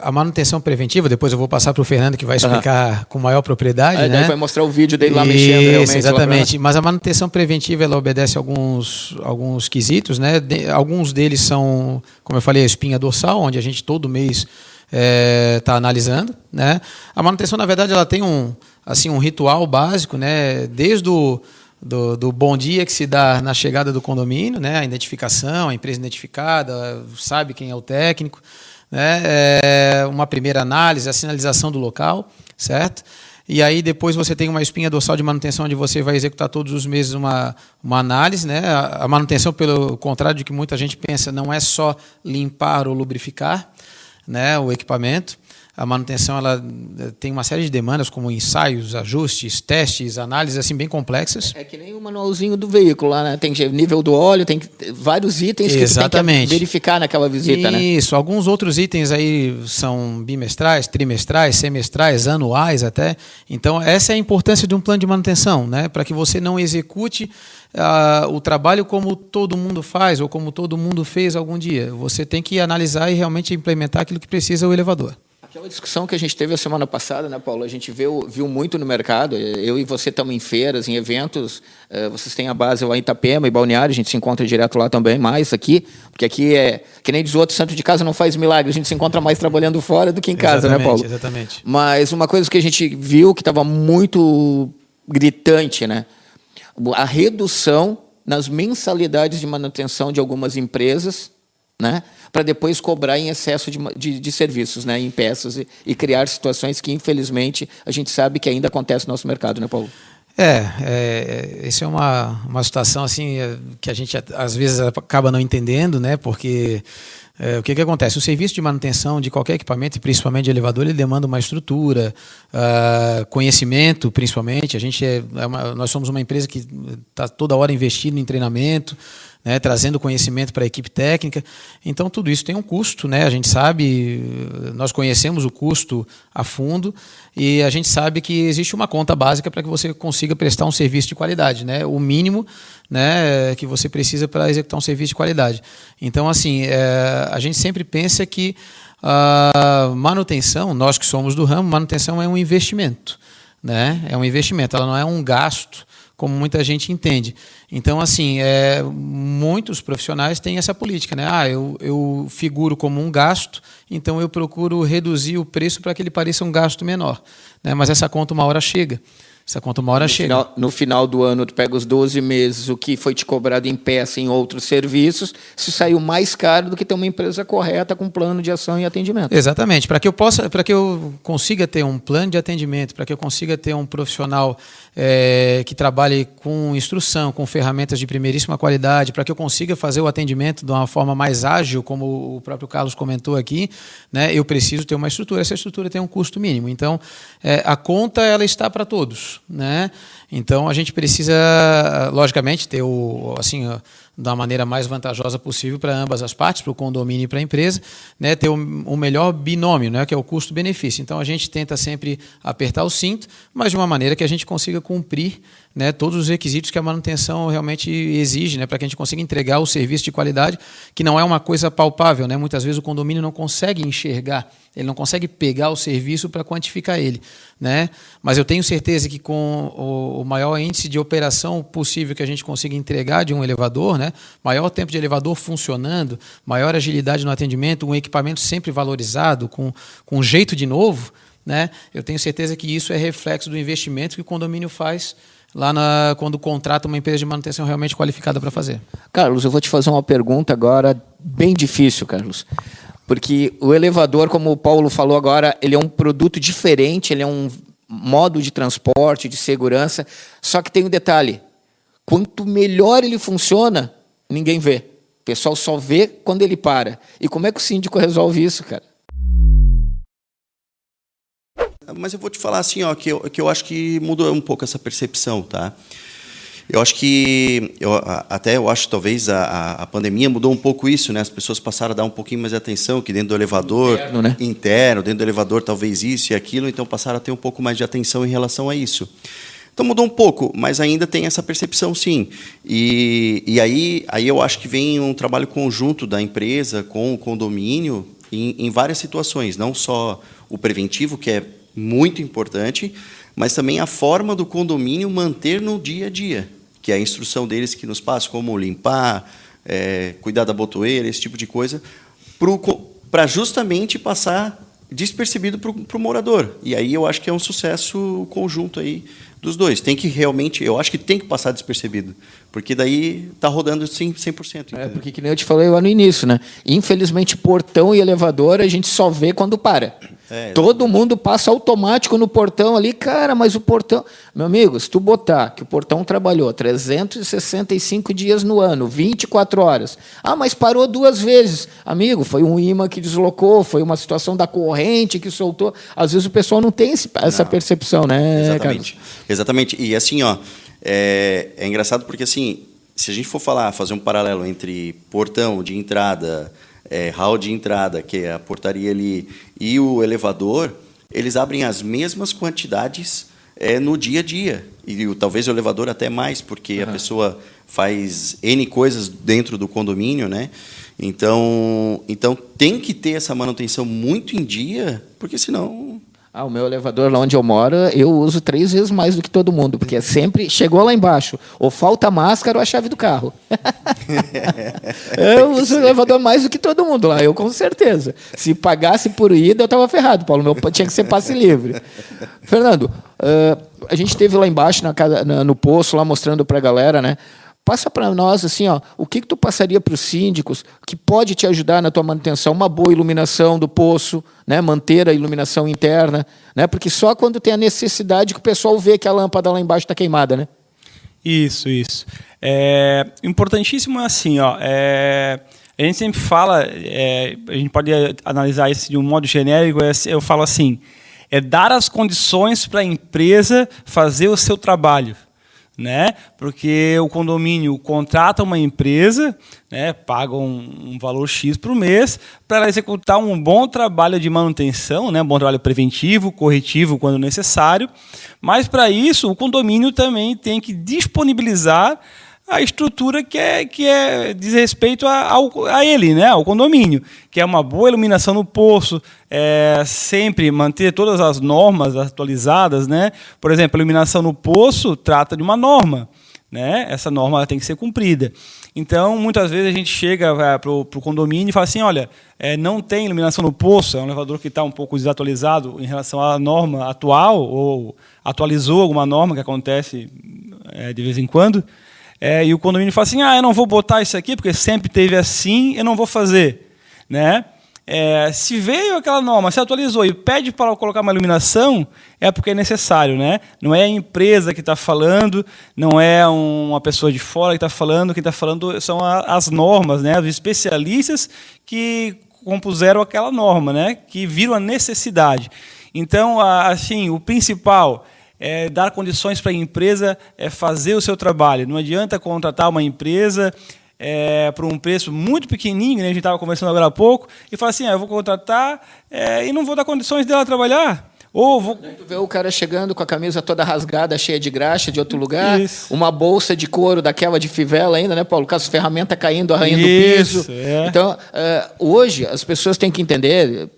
a manutenção preventiva, depois eu vou passar para o Fernando, que vai explicar com maior propriedade. Né? Vai mostrar o vídeo dele lá mexendo realmente. Exatamente, mas a manutenção preventiva ela obedece a alguns quesitos, né? Alguns deles são, como eu falei, a espinha dorsal, onde a gente todo mês está analisando. Né? A manutenção, na verdade, ela tem um ritual básico, né? Desde do bom dia que se dá na chegada do condomínio, né? A identificação, a empresa identificada, sabe quem é o técnico, né? Uma primeira análise, a sinalização do local, certo? E aí depois você tem uma espinha dorsal de manutenção onde você vai executar todos os meses uma análise, né? A manutenção, pelo contrário do que muita gente pensa, não é só limpar ou lubrificar, né, o equipamento. a manutenção ela tem uma série de demandas, como ensaios, ajustes, testes, análises assim bem complexas. É que nem o manualzinho do veículo lá, né? Tem nível do óleo, tem vários itens que você tem que verificar naquela visita, né? Isso, alguns outros itens aí são bimestrais, trimestrais, semestrais, anuais até. Então, essa é a importância de um plano de manutenção, né? Para que você não execute o trabalho como todo mundo faz ou como todo mundo fez algum dia. Você tem que analisar e realmente implementar aquilo que precisa o elevador. Aquela discussão que a gente teve a semana passada, né, Paulo? A gente viu muito no mercado. Eu e você estamos em feiras, em eventos. Vocês têm a base lá em Itapema e Balneário. A gente se encontra direto lá também, mais aqui. Porque aqui é, que nem diz o outro, santo de casa não faz milagre. A gente se encontra mais trabalhando fora do que em casa, né, Paulo? Exatamente. Mas uma coisa que a gente viu que estava muito gritante, né? A redução nas mensalidades de manutenção de algumas empresas, né, para depois cobrar em excesso de serviços, né, em peças e criar situações que, infelizmente, a gente sabe que ainda acontece no nosso mercado, né, Paulo? Essa é uma situação assim que a gente às vezes acaba não entendendo, né, porque o que acontece? O serviço de manutenção de qualquer equipamento, e principalmente de elevador, ele demanda uma estrutura, conhecimento, principalmente. Nós somos uma empresa que está toda hora investindo em treinamento, né, trazendo conhecimento para a equipe técnica. Então, tudo isso tem um custo, né? A gente sabe, nós conhecemos o custo a fundo e a gente sabe que existe uma conta básica para que você consiga prestar um serviço de qualidade, né? O mínimo, né, que você precisa para executar um serviço de qualidade. Então, assim, a gente sempre pensa que a manutenção, nós que somos do ramo, manutenção é um investimento, né? É um investimento, ela não é um gasto, como muita gente entende. Então, assim, muitos profissionais têm essa política, né? Eu figuro como um gasto, então eu procuro reduzir o preço para que ele pareça um gasto menor, né? Mas essa conta uma hora chega. No final do ano, tu pega os 12 meses, o que foi te cobrado em peça em outros serviços, se saiu mais caro do que ter uma empresa correta com plano de ação e atendimento. Exatamente. Para que eu consiga ter um plano de atendimento, para que eu consiga ter um profissional que trabalhe com instrução, com ferramentas de primeiríssima qualidade, para que eu consiga fazer o atendimento de uma forma mais ágil, como o próprio Carlos comentou aqui, né, eu preciso ter uma estrutura. Essa estrutura tem um custo mínimo. Então, a conta ela está para todos, né? Então a gente precisa, logicamente, ter da maneira mais vantajosa possível para ambas as partes, para o condomínio e para a empresa, né, ter o melhor binômio, né, que é o custo-benefício. Então a gente tenta sempre apertar o cinto, mas de uma maneira que a gente consiga cumprir, né, todos os requisitos que a manutenção realmente exige, né, para que a gente consiga entregar o serviço de qualidade, que não é uma coisa palpável, né? Muitas vezes o condomínio não consegue enxergar, ele não consegue pegar o serviço para quantificar ele, né? Mas eu tenho certeza que com o maior índice de operação possível que a gente consiga entregar de um elevador, né, maior tempo de elevador funcionando, maior agilidade no atendimento, um equipamento sempre valorizado, com um jeito de novo, né, eu tenho certeza que isso é reflexo do investimento que o condomínio faz lá quando contrata uma empresa de manutenção realmente qualificada para fazer. Carlos, eu vou te fazer uma pergunta agora bem difícil, Carlos. Porque o elevador, como o Paulo falou agora, ele é um produto diferente, ele é um modo de transporte, de segurança, só que tem um detalhe. Quanto melhor ele funciona, ninguém vê. O pessoal só vê quando ele para. E como é que o síndico resolve isso, cara? Mas eu vou te falar assim, ó, que eu acho que mudou um pouco essa percepção, tá? Eu acho que, eu acho talvez a pandemia mudou um pouco isso, né? As pessoas passaram a dar um pouquinho mais de atenção, que dentro do elevador, interno, dentro do elevador talvez isso e aquilo, então passaram a ter um pouco mais de atenção em relação a isso. Então mudou um pouco, mas ainda tem essa percepção, sim. E aí eu acho que vem um trabalho conjunto da empresa com o condomínio em várias situações, não só o preventivo, que é muito importante, mas também a forma do condomínio manter no dia a dia, que é a instrução deles que nos passa, como limpar, cuidar da botoeira, esse tipo de coisa, para justamente passar despercebido para o morador. E aí eu acho que é um sucesso conjunto aí dos dois. Tem que realmente, eu acho que tem que passar despercebido, porque daí está rodando 100%. Porque, que nem eu te falei lá no início, né? Infelizmente, portão e elevador a gente só vê quando para. Todo mundo passa automático no portão ali, cara, mas o portão... Meu amigo, se tu botar que o portão trabalhou 365 dias no ano, 24 horas. Ah, mas parou 2 vezes. Amigo, foi um imã que deslocou, foi uma situação da corrente que soltou. Às vezes o pessoal não tem essa percepção, né, Exatamente. Carlos? Exatamente. E assim, ó, é engraçado porque assim, se a gente for fazer um paralelo entre portão de entrada, hall de entrada, que é a portaria ali, e o elevador, eles abrem as mesmas quantidades no dia a dia. E talvez o elevador até mais, porque a pessoa faz N coisas dentro do condomínio, né? Então tem que ter essa manutenção muito em dia, porque senão... O meu elevador lá onde eu moro, eu uso 3 vezes mais do que todo mundo, porque sempre chegou lá embaixo, ou falta máscara ou a chave do carro. Eu uso o elevador mais do que todo mundo lá, eu com certeza. Se pagasse por ida, eu estava ferrado, Paulo. Meu tinha que ser passe livre. Fernando, a gente esteve lá embaixo no poço, lá mostrando para a galera, né? Passa para nós assim, ó, o que tu passaria para os síndicos que pode te ajudar na tua manutenção? Uma boa iluminação do poço, né? Manter a iluminação interna, né? Porque só quando tem a necessidade que o pessoal vê que a lâmpada lá embaixo está queimada, né? Isso. Importantíssimo é assim, ó, a gente sempre fala, a gente pode analisar isso de um modo genérico, eu falo assim, dar as condições para a empresa fazer o seu trabalho. Né? Porque o condomínio contrata uma empresa, né? Paga um valor X por mês para ela executar um bom trabalho de manutenção, né? Um bom trabalho preventivo, corretivo quando necessário, mas para isso o condomínio também tem que disponibilizar a estrutura que diz respeito a ele, né? Ao condomínio, que é uma boa iluminação no poço, sempre manter todas as normas atualizadas, né? Por exemplo, a iluminação no poço trata de uma norma, né? Essa norma tem que ser cumprida. Então, muitas vezes a gente chega para o condomínio e fala assim, olha, não tem iluminação no poço, é um elevador que está um pouco desatualizado em relação à norma atual, ou atualizou alguma norma que acontece de vez em quando, e o condomínio fala assim, eu não vou botar isso aqui, porque sempre teve assim, eu não vou fazer. Né? Se veio aquela norma, se atualizou e pede para colocar uma iluminação, é porque é necessário. Né? Não é a empresa que está falando, não é uma pessoa de fora que está falando, quem está falando são as normas, né? Os especialistas que compuseram aquela norma, né? Que viram a necessidade. Então, assim, o principal... dar condições para a empresa fazer o seu trabalho. Não adianta contratar uma empresa por um preço muito pequenininho, né? A gente estava conversando agora há pouco, e falar assim, eu vou contratar e não vou dar condições dela trabalhar. Ou vou... Tu vê o cara chegando com a camisa toda rasgada, cheia de graxa de outro lugar, Isso. uma bolsa de couro daquela de fivela ainda, né, Paulo? Com as ferramentas caindo, arranhando o piso. Então, hoje, as pessoas têm que entender...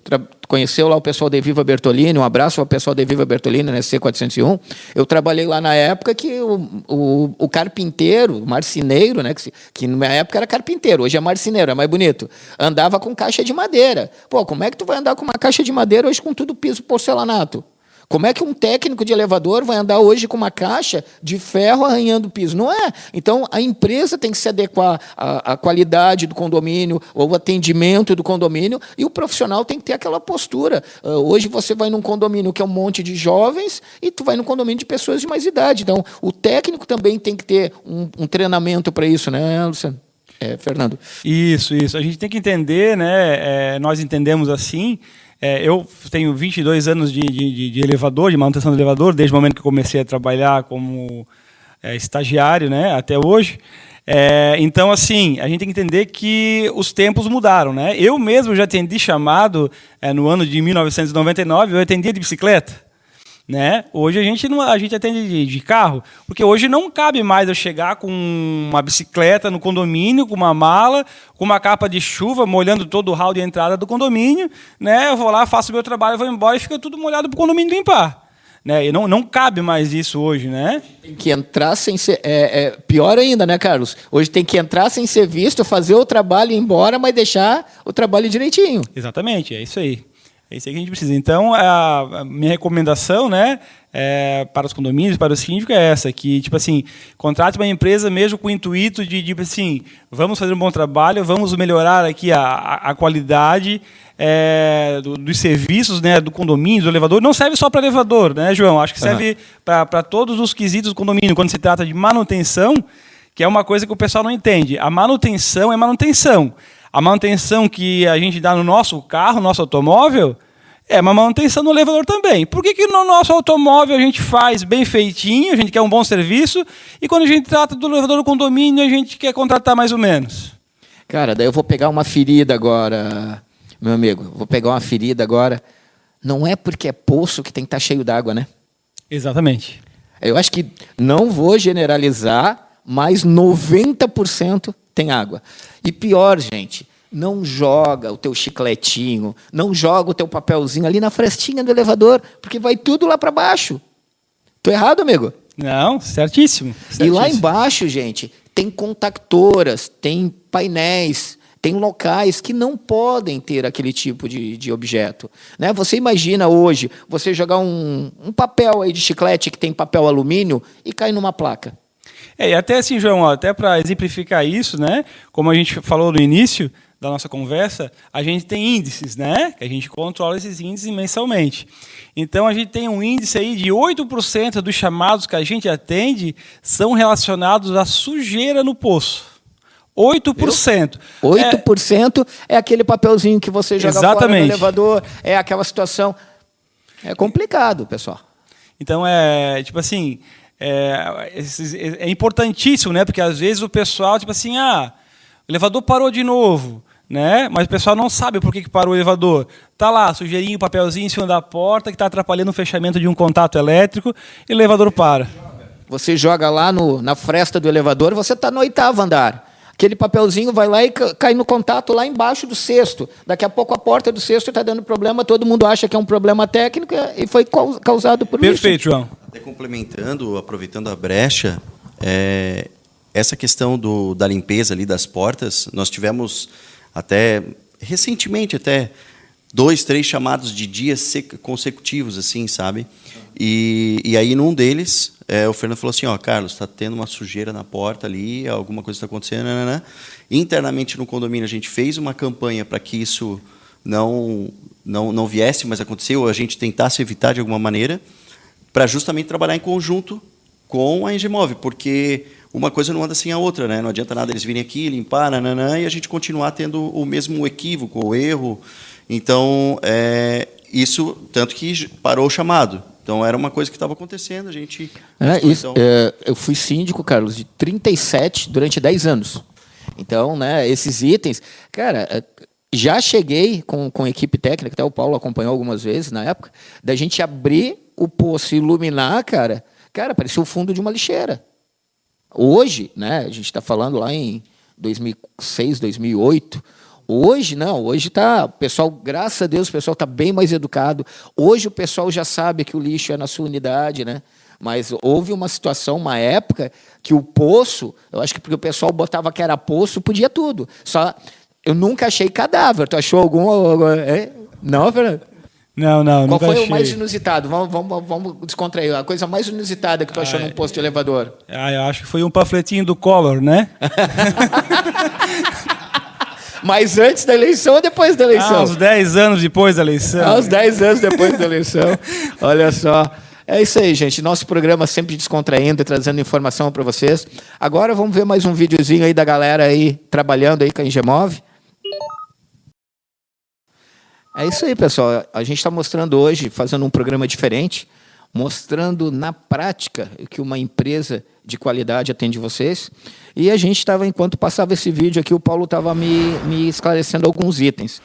Conheceu lá o pessoal da Eviva Bertolini, um abraço ao pessoal da Eviva Bertolini, na SC401. Eu trabalhei lá na época que o carpinteiro, o marceneiro, né, que na minha época era carpinteiro, hoje é marceneiro, é mais bonito, andava com caixa de madeira. Pô, como é que tu vai andar com uma caixa de madeira hoje com tudo piso porcelanato? Como é que um técnico de elevador vai andar hoje com uma caixa de ferro arranhando o piso? Não é. Então, a empresa tem que se adequar à qualidade do condomínio, ao atendimento do condomínio, e o profissional tem que ter aquela postura. Hoje você vai num condomínio que é um monte de jovens e tu vai num condomínio de pessoas de mais idade. Então, o técnico também tem que ter um treinamento para isso, né, Luciano? Fernando? Isso. A gente tem que entender, né? Nós entendemos assim... eu tenho 22 anos de elevador, de manutenção de elevador, desde o momento que eu comecei a trabalhar como estagiário, né, até hoje. Então, assim, a gente tem que entender que os tempos mudaram. Né? Eu mesmo já atendi chamado, no ano de 1999, eu atendia de bicicleta. Né? Hoje a gente atende de carro, porque hoje não cabe mais eu chegar com uma bicicleta no condomínio, com uma mala, com uma capa de chuva, molhando todo o hall de entrada do condomínio, né? Eu vou lá, faço o meu trabalho, vou embora e fica tudo molhado para o condomínio limpar. Né? E não cabe mais isso hoje, né? Tem que entrar sem ser... pior ainda, né, Carlos? Hoje tem que entrar sem ser visto, fazer o trabalho e ir embora, mas deixar o trabalho direitinho. Exatamente, é isso aí. É isso aí que a gente precisa. Então, a minha recomendação, né, para os condomínios, para o síndico é essa, que, tipo assim, contrate uma empresa mesmo com o intuito de tipo assim, vamos fazer um bom trabalho, vamos melhorar aqui a qualidade dos serviços, né, do condomínio, do elevador. Não serve só para elevador, né, João? Acho que serve para todos os quesitos do condomínio, quando se trata de manutenção, que é uma coisa que o pessoal não entende. A manutenção é manutenção. A manutenção que a gente dá no nosso carro, no nosso automóvel, é uma manutenção no elevador também. Por que no nosso automóvel a gente faz bem feitinho, a gente quer um bom serviço, e quando a gente trata do elevador do condomínio, a gente quer contratar mais ou menos? Cara, daí eu vou pegar uma ferida agora, meu amigo. Vou pegar uma ferida agora. Não é porque é poço que tem que estar cheio d'água, né? Exatamente. Eu acho que não vou generalizar, mas 90% tem água. E pior, gente, não joga o teu chicletinho, não joga o teu papelzinho ali na frestinha do elevador, porque vai tudo lá para baixo. Tô errado, amigo? Não, certíssimo. E lá embaixo, gente, tem contactoras, tem painéis, tem locais que não podem ter aquele tipo de objeto. Né? Você imagina hoje, você jogar um papel aí de chiclete que tem papel alumínio e cai numa placa. E até assim, João, até para exemplificar isso, né, como a gente falou no início da nossa conversa, a gente tem índices, né, que a gente controla esses índices mensalmente. Então, a gente tem um índice aí de 8% dos chamados que a gente atende são relacionados à sujeira no poço. 8%. 8% é aquele papelzinho que você joga fora no elevador, é aquela situação. É complicado, pessoal. Então, tipo assim, é importantíssimo, né? Porque às vezes o pessoal, tipo assim, o elevador parou de novo, né? Mas o pessoal não sabe por que parou o elevador. Tá lá, sujeirinho, papelzinho em cima da porta que está atrapalhando o fechamento de um contato elétrico e o elevador para. Você joga lá na fresta do elevador, você está no 8º andar. Aquele papelzinho vai lá e cai no contato lá embaixo do 6º. Daqui a pouco a porta do 6º está dando problema, todo mundo acha que é um problema técnico e foi causado por isso. Perfeito, João. Até complementando, aproveitando a brecha, essa questão da limpeza ali das portas, nós tivemos recentemente 2, 3 chamados de dias consecutivos, assim, sabe? E aí, num deles, o Fernando falou assim, Carlos, está tendo uma sujeira na porta ali, alguma coisa está acontecendo, né? Internamente no condomínio, a gente fez uma campanha para que isso não viesse, mas aconteceu, a gente tentasse evitar de alguma maneira, para justamente trabalhar em conjunto com a Engemove, porque uma coisa não anda sem a outra, né? Não adianta nada eles virem aqui, limpar, e a gente continuar tendo o mesmo equívoco, o erro. Então, isso, tanto que parou o chamado. Então, era uma coisa que estava acontecendo, a gente... eu fui síndico, Carlos, de 37 durante 10 anos. Então, né, esses itens... Cara, já cheguei com equipe técnica, até o Paulo acompanhou algumas vezes na época, da gente abrir o poço e iluminar, cara, parecia o fundo de uma lixeira. Hoje, né, a gente está falando lá em 2006, 2008... Hoje, não, hoje está, pessoal, graças a Deus, o pessoal está bem mais educado. Hoje o pessoal já sabe que o lixo é na sua unidade, né? Mas houve uma situação, uma época, que o poço, eu acho que porque o pessoal botava que era poço, podia tudo. Só, eu nunca achei cadáver. Tu achou algum? Não, Fernando? Não, Qual foi achei. O mais inusitado? Vamos descontrair. A coisa mais inusitada que tu achou num posto de elevador? Eu acho que foi um panfletinho do Collor, né? Mas antes da eleição ou depois da eleição? Uns 10 anos depois da eleição. Uns 10 anos depois da eleição. Olha só. É isso aí, gente. Nosso programa sempre descontraindo e trazendo informação para vocês. Agora vamos ver mais um videozinho aí da galera aí trabalhando aí com a Engemove. É isso aí, pessoal. A gente está mostrando hoje, fazendo um programa diferente, mostrando na prática que uma empresa de qualidade atende vocês. E a gente estava, enquanto passava esse vídeo aqui, o Paulo estava me esclarecendo alguns itens.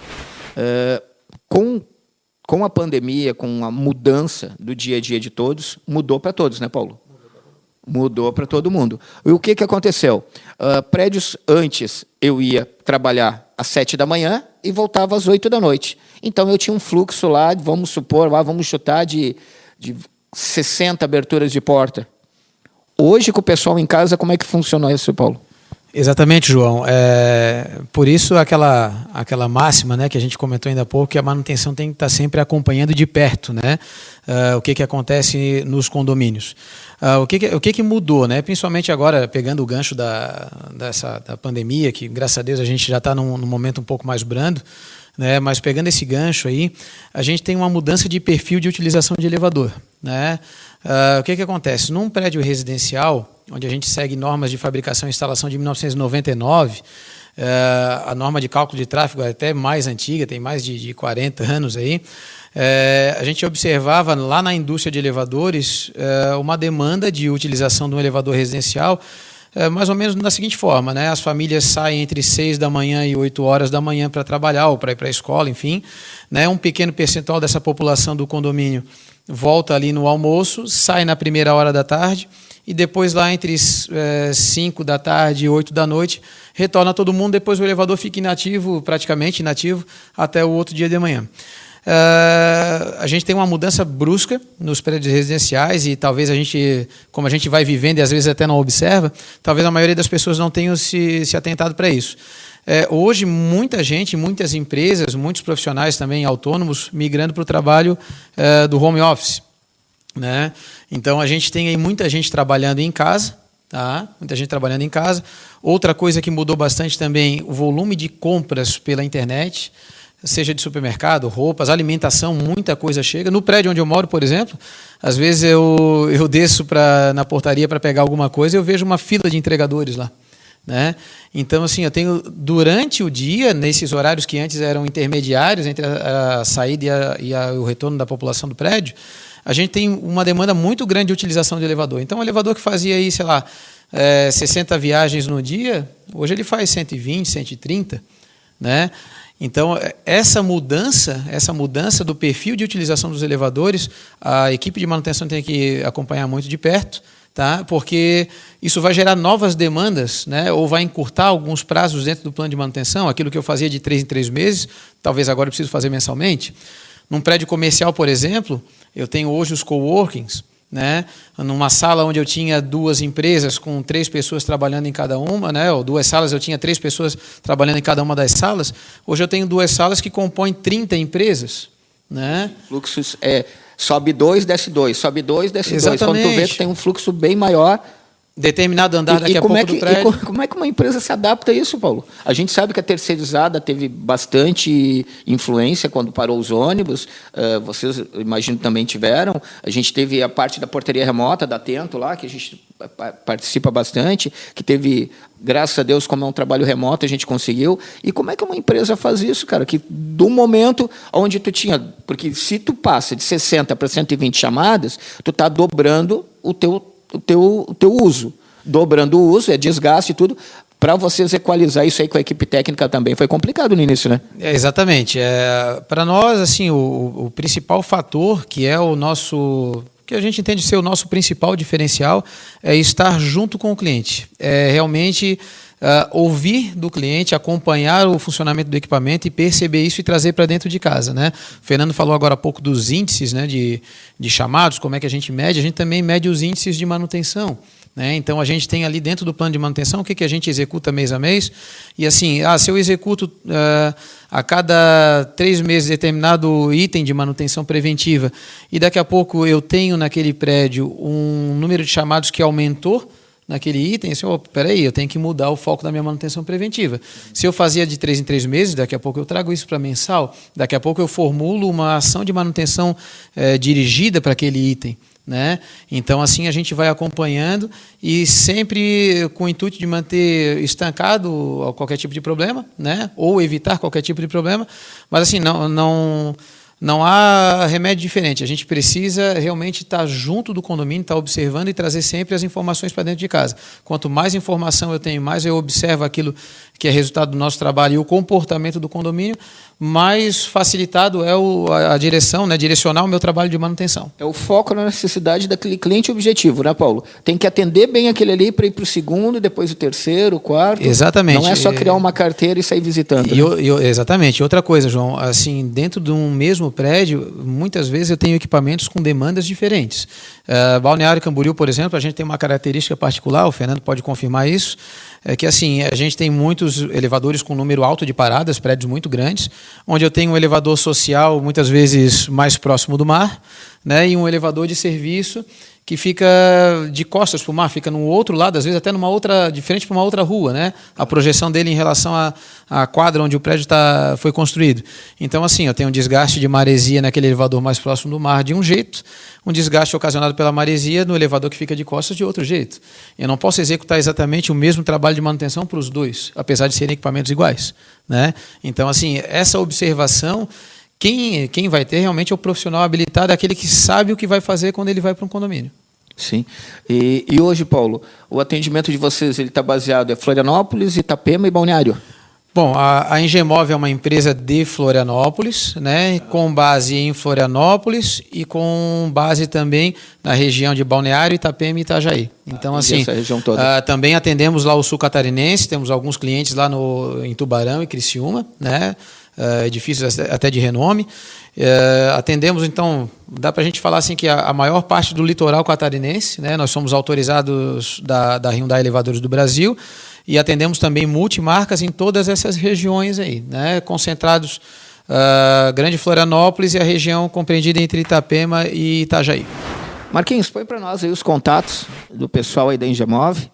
Com a pandemia, com a mudança do dia a dia de todos, mudou para todos, né, Paulo? Mudou para todo mundo. E o que aconteceu? Prédios antes, eu ia trabalhar às 7 da manhã e voltava às 8 da noite. Então, eu tinha um fluxo lá, vamos supor, vamos chutar de 60 aberturas de porta. Hoje, com o pessoal em casa, como é que funciona isso, Paulo? Exatamente, João. Por isso aquela máxima, né, que a gente comentou ainda há pouco, que a manutenção tem que estar sempre acompanhando de perto, né, o que acontece nos condomínios. O que mudou, né, principalmente agora, pegando o gancho da pandemia, que graças a Deus a gente já está num momento um pouco mais brando, né, mas pegando esse gancho aí, a gente tem uma mudança de perfil de utilização de elevador, né. O que acontece? Num prédio residencial, onde a gente segue normas de fabricação e instalação de 1999, a norma de cálculo de tráfego é até mais antiga, tem mais de 40 anos aí, a gente observava lá na indústria de elevadores uma demanda de utilização de um elevador residencial mais ou menos da seguinte forma, né? As famílias saem entre 6 da manhã e 8 horas da manhã para trabalhar ou para ir para a escola, enfim, né? Um pequeno percentual dessa população do condomínio volta ali no almoço, sai na primeira hora da tarde e depois lá entre 5 da tarde e 8 da noite retorna todo mundo, depois o elevador fica inativo, praticamente inativo, até o outro dia de manhã. A gente tem uma mudança brusca nos prédios residenciais e talvez a gente, como a gente vai vivendo e às vezes até não observa, talvez a maioria das pessoas não tenham se atentado para isso. Hoje, muita gente, muitas empresas, muitos profissionais também autônomos migrando para o trabalho do home office, né? Então, a gente tem aí muita gente trabalhando em casa, tá? Muita gente trabalhando em casa. Outra coisa que mudou bastante também, o volume de compras pela internet, seja de supermercado, roupas, alimentação, muita coisa chega. No prédio onde eu moro, por exemplo, às vezes eu desço na portaria para pegar alguma coisa e eu vejo uma fila de entregadores lá, né? Então, assim, eu tenho, durante o dia, nesses horários que antes eram intermediários entre a saída e o retorno da população do prédio, a gente tem uma demanda muito grande de utilização de elevador. Então, um elevador que fazia aí, sei lá, 60 viagens no dia, hoje ele faz 120, 130, né? Então, essa mudança do perfil de utilização dos elevadores, a equipe de manutenção tem que acompanhar muito de perto, tá? Porque isso vai gerar novas demandas, né? Ou vai encurtar alguns prazos dentro do plano de manutenção, aquilo que eu fazia de 3 em 3 meses, talvez agora eu preciso fazer mensalmente. Num prédio comercial, por exemplo, eu tenho hoje os coworkings, né? Numa sala onde eu tinha 2 empresas com 3 pessoas trabalhando em cada uma, né? Ou 2 salas, eu tinha 3 pessoas trabalhando em cada uma das salas. Hoje eu tenho 2 salas que compõem 30 empresas, né? Fluxos sobe 2, desce 2, sobe 2, desce 2. Exatamente. Quando tu vê, tu tem um fluxo bem maior. Determinado andar daqui a pouco do prédio. Como é que uma empresa se adapta a isso, Paulo? A gente sabe que a terceirizada teve bastante influência quando parou os ônibus, vocês, imagino, também tiveram. A gente teve a parte da portaria remota, da Atento lá, que a gente participa bastante, que teve, graças a Deus, como é um trabalho remoto, a gente conseguiu. E como é que uma empresa faz isso, cara? Que do momento onde tu tinha... Porque se tu passa de 60 para 120 chamadas, tu está dobrando o teu uso, dobrando o uso, desgaste e tudo. Para vocês equalizar isso aí com a equipe técnica também foi complicado no início, né? Exatamente. Para nós, assim, o principal fator, que é o nosso, que a gente entende ser o nosso principal diferencial, é estar junto com o cliente. É realmente ouvir do cliente, acompanhar o funcionamento do equipamento e perceber isso e trazer para dentro de casa, né? O Fernando falou agora há pouco dos índices, né, de chamados, como é que a gente gente também mede os índices de manutenção, né? Então, a gente tem ali dentro do plano de manutenção o que a gente executa mês a mês, e assim, se eu executo a cada 3 meses determinado item de manutenção preventiva, e daqui a pouco eu tenho naquele prédio um número de chamados que aumentou, naquele item, assim, peraí, eu tenho que mudar o foco da minha manutenção preventiva. Se eu fazia de 3 em 3 meses, daqui a pouco eu trago isso para mensal, daqui a pouco eu formulo uma ação de manutenção dirigida para aquele item, né? Então, assim, a gente vai acompanhando e sempre com o intuito de manter estancado qualquer tipo de problema, né? Ou evitar qualquer tipo de problema, mas assim, não há remédio diferente. A gente precisa realmente estar junto do condomínio, estar observando e trazer sempre as informações para dentro de casa. Quanto mais informação eu tenho, mais eu observo aquilo que é resultado do nosso trabalho e o comportamento do condomínio, mais facilitado é a direção, né, direcionar o meu trabalho de manutenção. É o foco na necessidade daquele cliente objetivo, né, Paulo? Tem que atender bem aquele ali para ir para o segundo, depois o terceiro, o quarto. Exatamente. Não é só criar uma carteira e sair visitando. Exatamente. Outra coisa, João, assim, dentro de um mesmo prédio, muitas vezes eu tenho equipamentos com demandas diferentes. Balneário Camboriú, por exemplo, a gente tem uma característica particular, o Fernando pode confirmar isso, é que assim, a gente tem muitos elevadores com número alto de paradas, prédios muito grandes, onde eu tenho um elevador social muitas vezes mais próximo do mar, né, e um elevador de serviço que fica de costas para o mar, fica no outro lado, às vezes até de frente para uma outra rua, né? A projeção dele em relação à quadra onde o prédio foi construído. Então, assim, eu tenho um desgaste de maresia naquele elevador mais próximo do mar de um jeito, um desgaste ocasionado pela maresia no elevador que fica de costas de outro jeito. Eu não posso executar exatamente o mesmo trabalho de manutenção para os dois, apesar de serem equipamentos iguais, né? Então, assim, essa observação, quem vai ter realmente é o profissional habilitado, aquele que sabe o que vai fazer quando ele vai para um condomínio. Sim. E hoje, Paulo, o atendimento de vocês está baseado em Florianópolis, Itapema e Balneário? Bom, a Engemov é uma empresa de Florianópolis, né, com base em Florianópolis e com base também na região de Balneário, Itapema e Itajaí. Então, assim, essa região toda. Também atendemos lá o sul catarinense, temos alguns clientes lá em Tubarão e Criciúma, né, edifícios até de renome. Atendemos, então, dá para a gente falar assim que a maior parte do litoral catarinense, né, nós somos autorizados da Hyundai Elevadores do Brasil, e atendemos também multimarcas em todas essas regiões aí, né, concentrados Grande Florianópolis e a região compreendida entre Itapema e Itajaí. Marquinhos, põe para nós aí os contatos do pessoal aí da Engemov.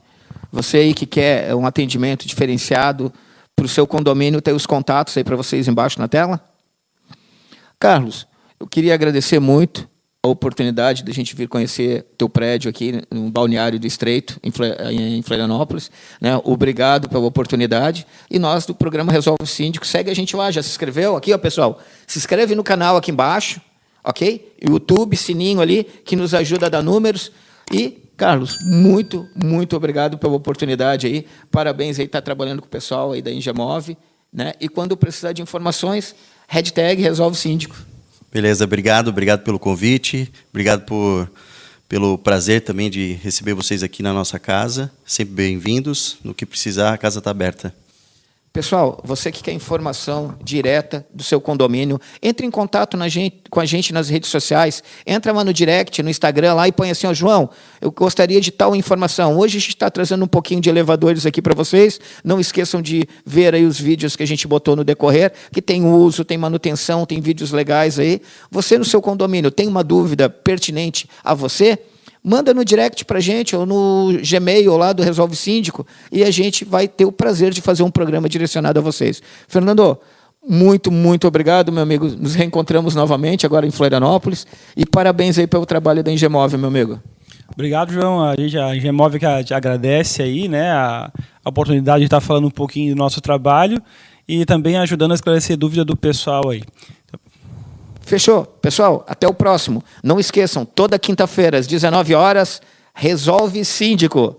Você aí que quer um atendimento diferenciado para o seu condomínio, tem os contatos aí para vocês embaixo na tela. Carlos, eu queria agradecer muito a oportunidade de a gente vir conhecer teu prédio aqui no Balneário do Estreito, em Florianópolis, né? Obrigado pela oportunidade. E nós, do programa Resolve Síndico, segue a gente lá. Já se inscreveu? Aqui, ó, pessoal. Se inscreve no canal aqui embaixo, ok? YouTube, sininho ali, que nos ajuda a dar números. E, Carlos, muito, muito obrigado pela oportunidade aí. Parabéns aí, estar trabalhando com o pessoal aí da Engemov, né? E quando precisar de informações, #Resolve Síndico. Beleza, obrigado pelo convite, obrigado pelo prazer também de receber vocês aqui na nossa casa, sempre bem-vindos, no que precisar, a casa está aberta. Pessoal, você que quer informação direta do seu condomínio, entre em contato com a gente nas redes sociais, entra lá no direct, no Instagram, lá e põe assim, ó, João, eu gostaria de tal informação. Hoje a gente está trazendo um pouquinho de elevadores aqui para vocês, não esqueçam de ver aí os vídeos que a gente botou no decorrer, que tem uso, tem manutenção, tem vídeos legais aí. Você no seu condomínio tem uma dúvida pertinente a você? Manda no direct para a gente, ou no Gmail lá do Resolve Síndico, e a gente vai ter o prazer de fazer um programa direcionado a vocês. Fernando, muito, muito obrigado, meu amigo. Nos reencontramos novamente, agora em Florianópolis, e parabéns aí pelo trabalho da Engemov, meu amigo. Obrigado, João. A Engemov que agradece aí, né, a oportunidade de estar falando um pouquinho do nosso trabalho e também ajudando a esclarecer dúvida do pessoal aí. Fechou. Pessoal, até o próximo. Não esqueçam, toda quinta-feira, às 19 horas, Resolve Síndico.